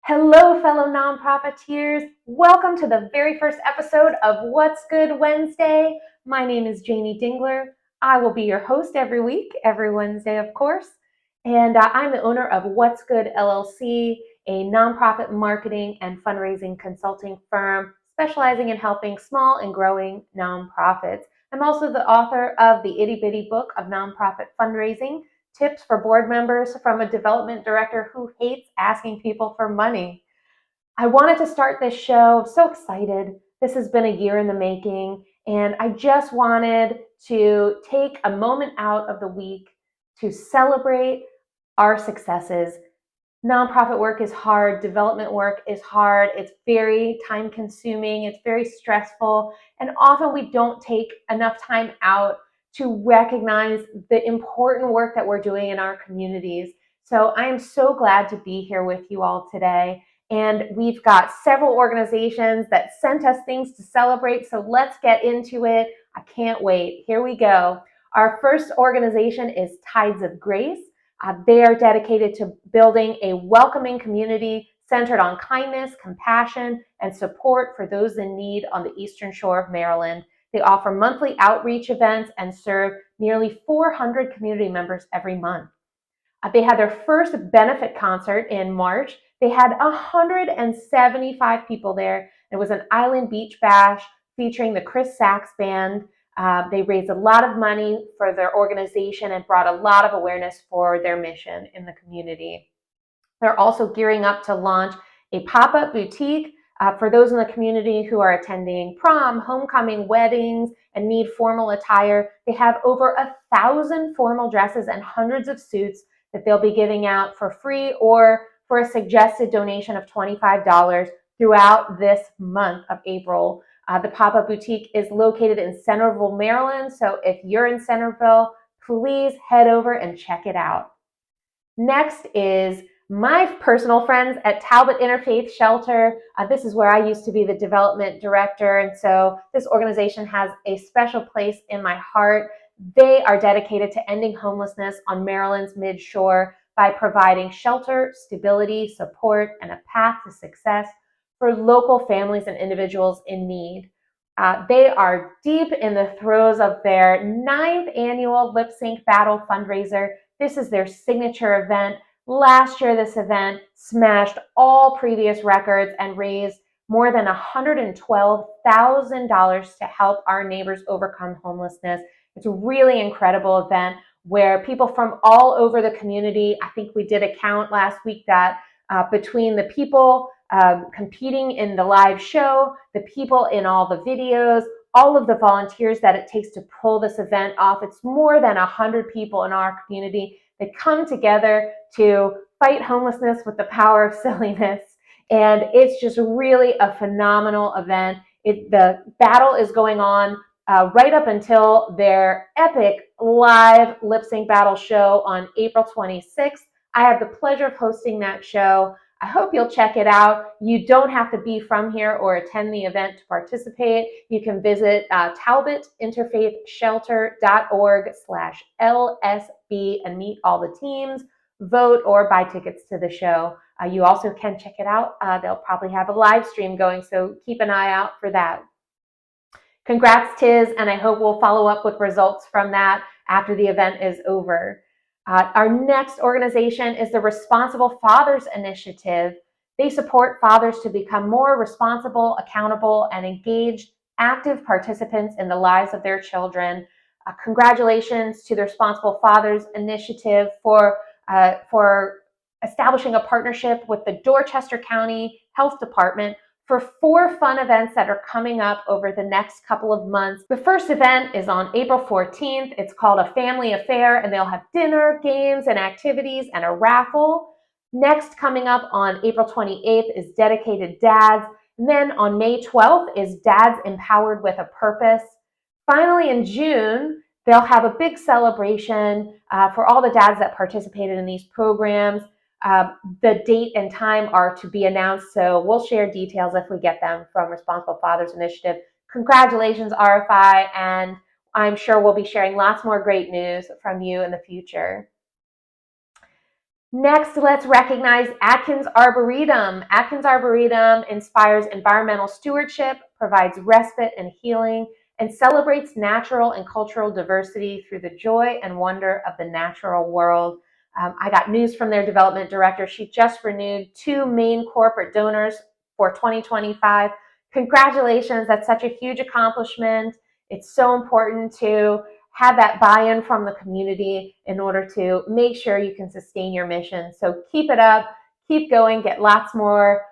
Hello, fellow nonprofiteers. Welcome to the very first episode of What's Good Wednesday. My name is Janie Dingler. I will be your host every week, every Wednesday, of course. And I'm the owner of What's Good LLC, a nonprofit marketing and fundraising consulting firm specializing in helping small and growing nonprofits. I'm also the author of the itty bitty book of nonprofit fundraising, tips for board members from a development director who hates asking people for money. I wanted to start this show. I'm so excited. This has been a year in the making, and I just wanted to take a moment out of the week to celebrate our successes. Nonprofit work is hard, development work is hard, it's very time consuming, it's very stressful, and often we don't take enough time out to recognize the important work that we're doing in our communities. So I am so glad to be here with you all today. And we've got several organizations that sent us things to celebrate, so let's get into it. I can't wait. Here we go. Our first organization is Tides of Grace. They are dedicated to building a welcoming community centered on kindness, compassion, and support for those in need on the Eastern Shore of Maryland. They offer monthly outreach events and serve nearly 400 community members every month. They had their first benefit concert in March. They had 175 people there. It was an Island Beach Bash featuring the Chris Sachs Band. They raised a lot of money for their organization and brought a lot of awareness for their mission in the community. They're also gearing up to launch a pop-up boutique for those in the community who are attending prom, homecoming, weddings, and need formal attire. They have over 1,000 formal dresses and hundreds of suits that they'll be giving out for free or for a suggested donation of $25 throughout this month of April. The pop-up boutique is located in Centerville, Maryland. So if you're in Centerville, please head over and check it out. Next is my personal friends at Talbot Interfaith Shelter. This is where I used to be the development director, and so this organization has a special place in my heart. They are dedicated to ending homelessness on Maryland's mid-shore by providing shelter, stability, support, and a path to success for local families and individuals in need. They are deep in the throes of their 9th annual Lip Sync Battle fundraiser. This is their signature event. Last year, this event smashed all previous records and raised more than $112,000 to help our neighbors overcome homelessness. It's a really incredible event where people from all over the community, I think we did a count last week that between the people competing in the live show, the people in all the videos, all of the volunteers that it takes to pull this event off. It's more than 100 people in our community that come together to fight homelessness with the power of silliness. And it's just really a phenomenal event. The battle is going on right up until their epic live lip sync battle show on April 26th. I have the pleasure of hosting that show. I hope you'll check it out. You don't have to be from here or attend the event to participate. You can visit talbotinterfaithshelter.org/LSB and meet all the teams, vote, or buy tickets to the show. You also can check it out. They'll probably have a live stream going, so keep an eye out for that. Congrats, Tiz, and I hope we'll follow up with results from that after the event is over. Our next organization is the Responsible Fathers Initiative. They support fathers to become more responsible, accountable, and engaged, active participants in the lives of their children. Congratulations to the Responsible Fathers Initiative for establishing a partnership with the Dorchester County Health Department for 4 fun events that are coming up over the next couple of months. The first event is on April 14th. It's called A Family Affair, and they'll have dinner, games, and activities, and a raffle. Next, coming up on April 28th is Dedicated Dads. And then on May 12th is Dads Empowered with a Purpose. Finally, in June, they'll have a big celebration for all the dads that participated in these programs. The date and time are to be announced, so we'll share details if we get them from Responsible Fathers Initiative. Congratulations, RFI, and I'm sure we'll be sharing lots more great news from you in the future. Next, let's recognize Atkins Arboretum. Atkins Arboretum inspires environmental stewardship, provides respite and healing, and celebrates natural and cultural diversity through the joy and wonder of the natural world. I got news from their development director. She just renewed 2 main corporate donors for 2025. Congratulations, that's such a huge accomplishment. It's so important to have that buy-in from the community in order to make sure you can sustain your mission. So keep it up, keep going, get lots more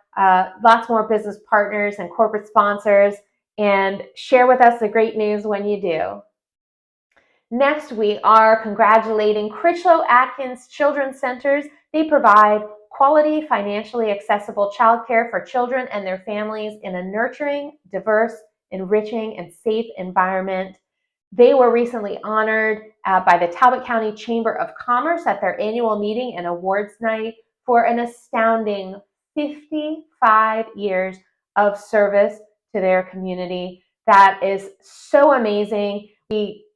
business partners and corporate sponsors, and share with us the great news when you do. Next, we are congratulating Critchlow Atkins Children's Centers. They provide quality, financially accessible childcare for children and their families in a nurturing, diverse, enriching, and safe environment. They were recently honored by the Talbot County Chamber of Commerce at their annual meeting and awards night for an astounding 55 years of service to their community. That is so amazing. We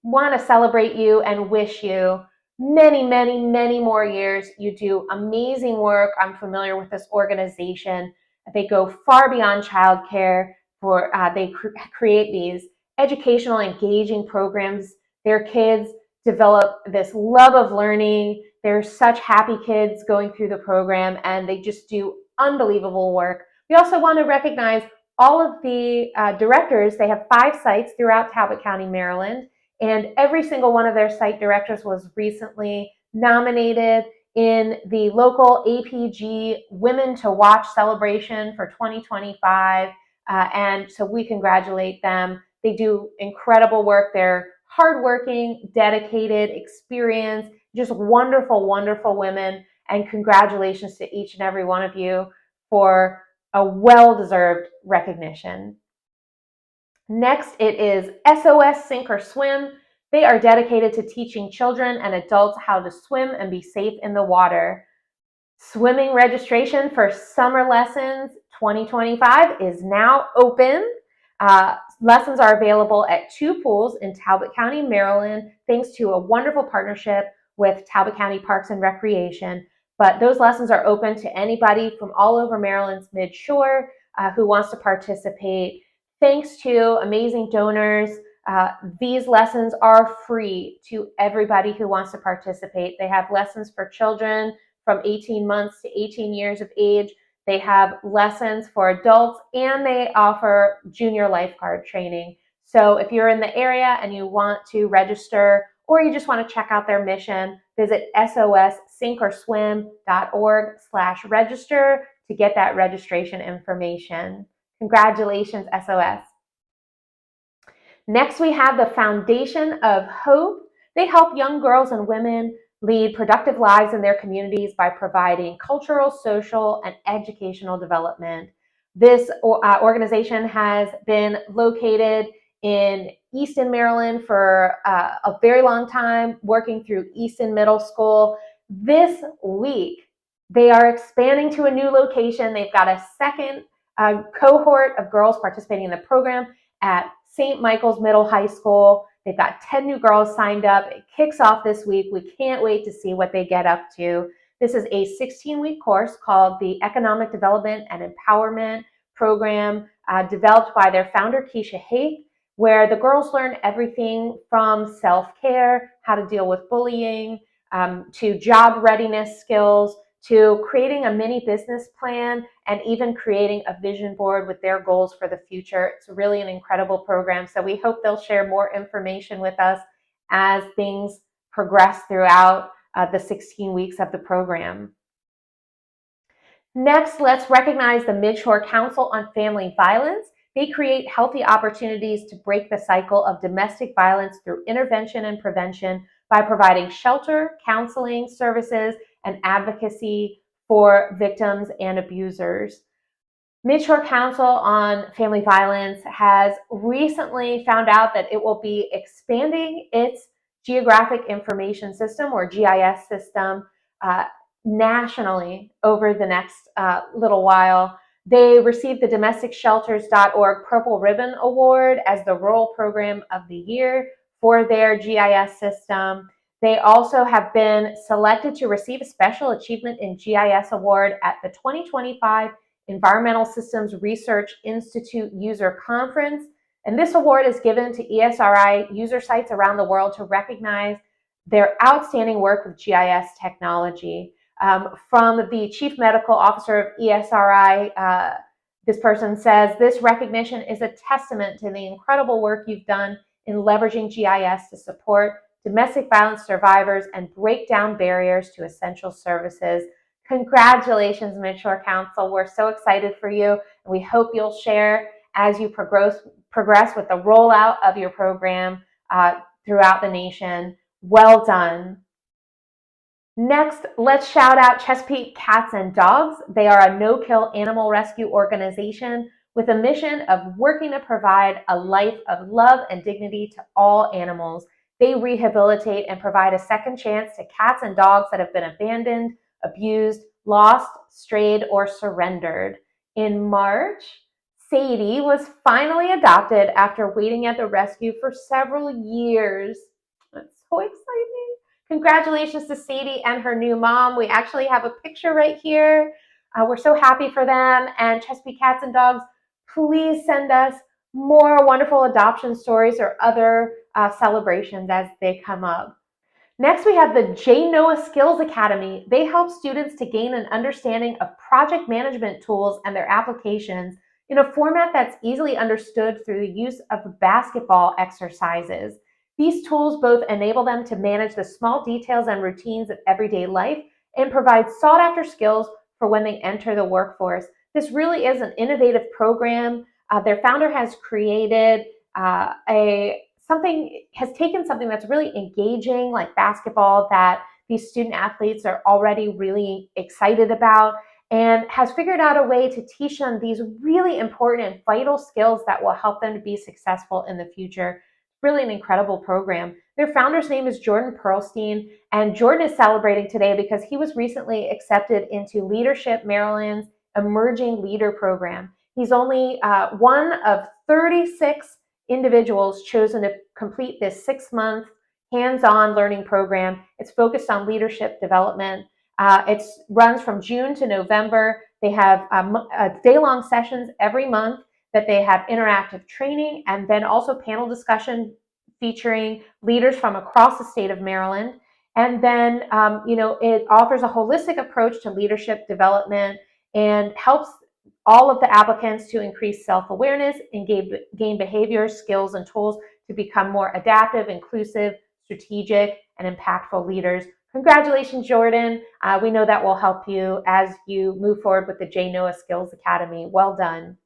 want to celebrate you and wish you many, many, many more years. You do amazing work. I'm familiar with this organization. They go far beyond childcare. They create these educational, engaging programs. Their kids develop this love of learning. They're such happy kids going through the program, and they just do unbelievable work. We also want to recognize all of the directors. They have 5 sites throughout Talbot County, Maryland, and every single one of their site directors was recently nominated in the local APG Women to Watch celebration for 2025. And so we congratulate them. They do incredible work. They're hardworking, dedicated, experienced, just wonderful, wonderful women. And congratulations to each and every one of you for a well-deserved recognition. Next, it is SOS Sink or Swim. They are dedicated to teaching children and adults how to swim and be safe in the water. Swimming registration for summer lessons 2025 is now open. Lessons are available at 2 pools in Talbot County, Maryland, thanks to a wonderful partnership with Talbot County Parks and Recreation. But those lessons are open to anybody from all over Maryland's mid-shore who wants to participate. Thanks to amazing donors, these lessons are free to everybody who wants to participate. They have lessons for children from 18 months to 18 years of age. They have lessons for adults, and they offer junior lifeguard training. So if you're in the area and you want to register, or you just want to check out their mission, visit sossinkorswim.org/register to get that registration information. Congratulations, SOS. Next, we have the Foundation of Hope. They help young girls and women lead productive lives in their communities by providing cultural, social, and educational development. This organization has been located in Easton, Maryland for a very long time, working through Easton Middle School. This week, they are expanding to a new location. They've got a second cohort of girls participating in the program at St. Michael's Middle High School. They've got 10 new girls signed up. It kicks off this week. We can't wait to see what they get up to. This is a 16-week course called the Economic Development and Empowerment Program, developed by their founder, Keisha Haith, where the girls learn everything from self-care, how to deal with bullying, to job readiness skills, to creating a mini business plan, and even creating a vision board with their goals for the future. It's really an incredible program. So we hope they'll share more information with us as things progress throughout the 16 weeks of the program. Next, let's recognize the Midshore Council on Family Violence. They create healthy opportunities to break the cycle of domestic violence through intervention and prevention by providing shelter, counseling services, and advocacy for victims and abusers. Midshore Council on Family Violence has recently found out that it will be expanding its Geographic Information System, or GIS system, nationally over the next little while. They received the DomesticShelters.org Purple Ribbon Award as the Rural Program of the Year for their GIS system. They also have been selected to receive a Special Achievement in GIS Award at the 2025 Environmental Systems Research Institute User Conference. And this award is given to ESRI user sites around the world to recognize their outstanding work with GIS technology. From the Chief Medical Officer of ESRI, this person says, this recognition is a testament to the incredible work you've done in leveraging GIS to support domestic violence survivors and break down barriers to essential services. Congratulations, Midshore Council. We're so excited for you, and we hope you'll share as you progress with the rollout of your program throughout the nation. Well done. Next, let's shout out Chesapeake Cats and Dogs. They are a no-kill animal rescue organization with a mission of working to provide a life of love and dignity to all animals. They rehabilitate and provide a second chance to cats and dogs that have been abandoned, abused, lost, strayed, or surrendered. In March, Sadie was finally adopted after waiting at the rescue for several years. That's so exciting. Congratulations to Sadie and her new mom. We actually have a picture right here. We're so happy for them. And Chesapeake Cats and Dogs, please send us more wonderful adoption stories or other celebrations as they come up. Next, we have the J. Noah Skills Academy. They help students to gain an understanding of project management tools and their applications in a format that's easily understood through the use of basketball exercises. These tools both enable them to manage the small details and routines of everyday life and provide sought-after skills for when they enter the workforce. This really is an innovative program. Their founder has created has taken something that's really engaging, like basketball, that these student athletes are already really excited about, and has figured out a way to teach them these really important and vital skills that will help them to be successful in the future. Really an incredible program. Their founder's name is Jordan Pearlstein, and Jordan is celebrating today because he was recently accepted into Leadership Maryland's Emerging Leader Program. He's only one of 36 individuals chosen to complete this 6-month hands-on learning program. It's focused on leadership development. It runs from June to November. They have day-long sessions every month that they have interactive training, and then also panel discussion featuring leaders from across the state of Maryland. And then, it offers a holistic approach to leadership development and helps all of the applicants to increase self-awareness and gain behaviors, skills, and tools to become more adaptive, inclusive, strategic, and impactful leaders. Congratulations, Jordan. We know that will help you as you move forward with the J. Noah Skills Academy. Well done.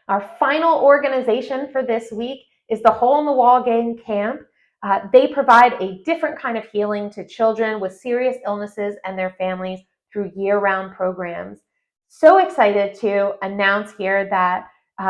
Our final organization for this week is the Hole in the Wall Gang Camp. They provide a different kind of healing to children with serious illnesses and their families through year-round programs. So excited to announce here that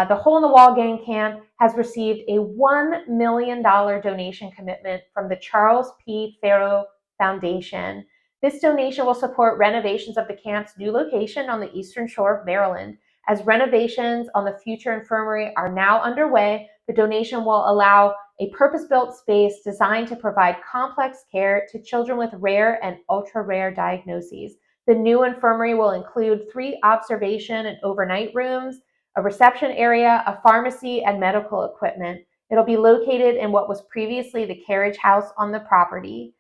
the Hole in the Wall Gang Camp has received a $1 million donation commitment from the Charles P. Farrow Foundation. This donation will support renovations of the camp's new location on the eastern shore of Maryland. As renovations on the future infirmary are now underway, the donation will allow a purpose-built space designed to provide complex care to children with rare and ultra-rare diagnoses. The new infirmary will include 3 observation and overnight rooms, a reception area, a pharmacy, and medical equipment. It'll be located in what was previously the carriage house on the property.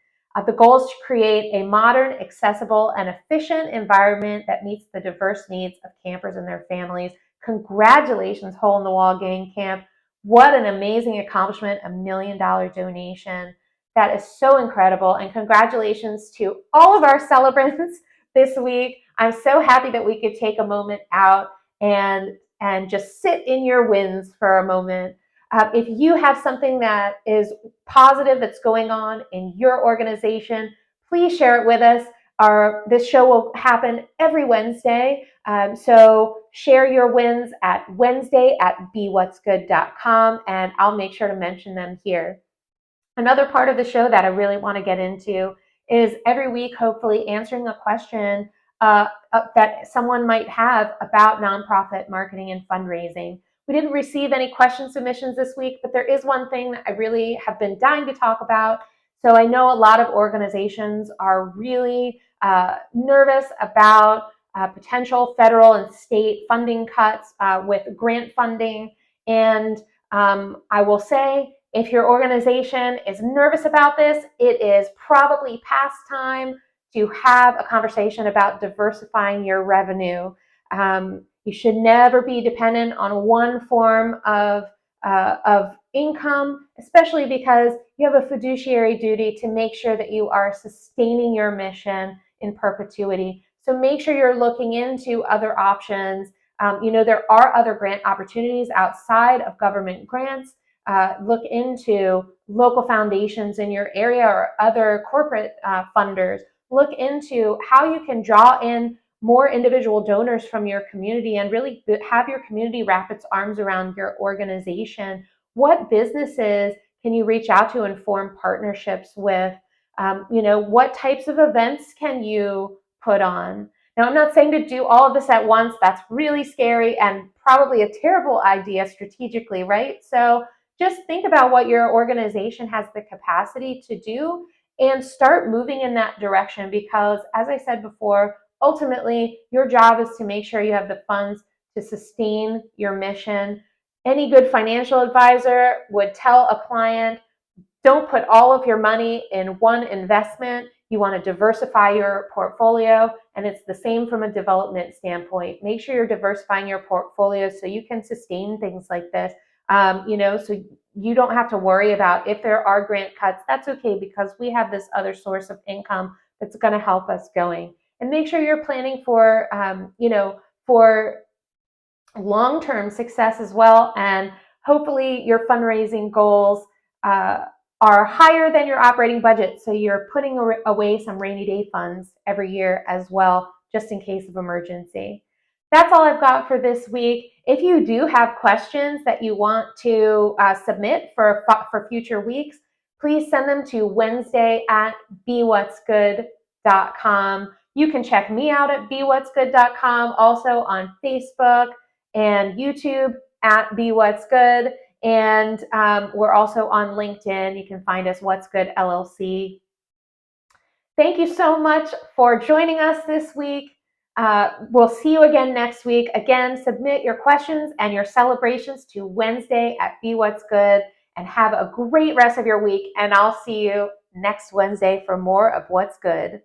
The goal is to create a modern, accessible, and efficient environment that meets the diverse needs of campers and their families. Congratulations, Hole in the Wall Gang Camp. What an amazing accomplishment, $1 million donation. That is so incredible. And congratulations to all of our celebrants this week. I'm so happy that we could take a moment out and just sit in your wins for a moment. If you have something that is positive that's going on in your organization, please share it with us. This show will happen every Wednesday. So share your wins at Wednesday@BeWhat'sGood.com, and I'll make sure to mention them here. Another part of the show that I really want to get into is every week, hopefully answering a question that someone might have about nonprofit marketing and fundraising. We didn't receive any question submissions this week, but there is one thing that I really have been dying to talk about. So I know a lot of organizations are really nervous about potential federal and state funding cuts with grant funding. And I will say, if your organization is nervous about this, it is probably past time to have a conversation about diversifying your revenue. You should never be dependent on one form of income, especially because you have a fiduciary duty to make sure that you are sustaining your mission in perpetuity. So make sure you're looking into other options. There are other grant opportunities outside of government grants. Look into local foundations in your area or other corporate funders. Look into how you can draw in more individual donors from your community and really have your community wrap its arms around your organization. What businesses can you reach out to and form partnerships with? What types of events can you put on? Now, I'm not saying to do all of this at once. That's really scary and probably a terrible idea strategically, right? So just think about what your organization has the capacity to do and start moving in that direction because, as I said before, ultimately, your job is to make sure you have the funds to sustain your mission. Any good financial advisor would tell a client, don't put all of your money in one investment. You want to diversify your portfolio, and it's the same from a development standpoint. Make sure you're diversifying your portfolio so you can sustain things like this. So you don't have to worry about if there are grant cuts. That's okay because we have this other source of income that's going to help us going. And make sure you're planning for long-term success as well. And hopefully your fundraising goals are higher than your operating budget. So you're putting away some rainy day funds every year as well, just in case of emergency. That's all I've got for this week. If you do have questions that you want to submit for future weeks, please send them to Wednesday@BeWhat'sGood.com. You can check me out at BeWhat'sGood.com, also on Facebook and YouTube at BeWhat'sGood. And we're also on LinkedIn. You can find us What's Good LLC. Thank you so much for joining us this week. We'll see you again next week. Again, submit your questions and your celebrations to Wednesday@BeWhat'sGood and have a great rest of your week. And I'll see you next Wednesday for more of What's Good.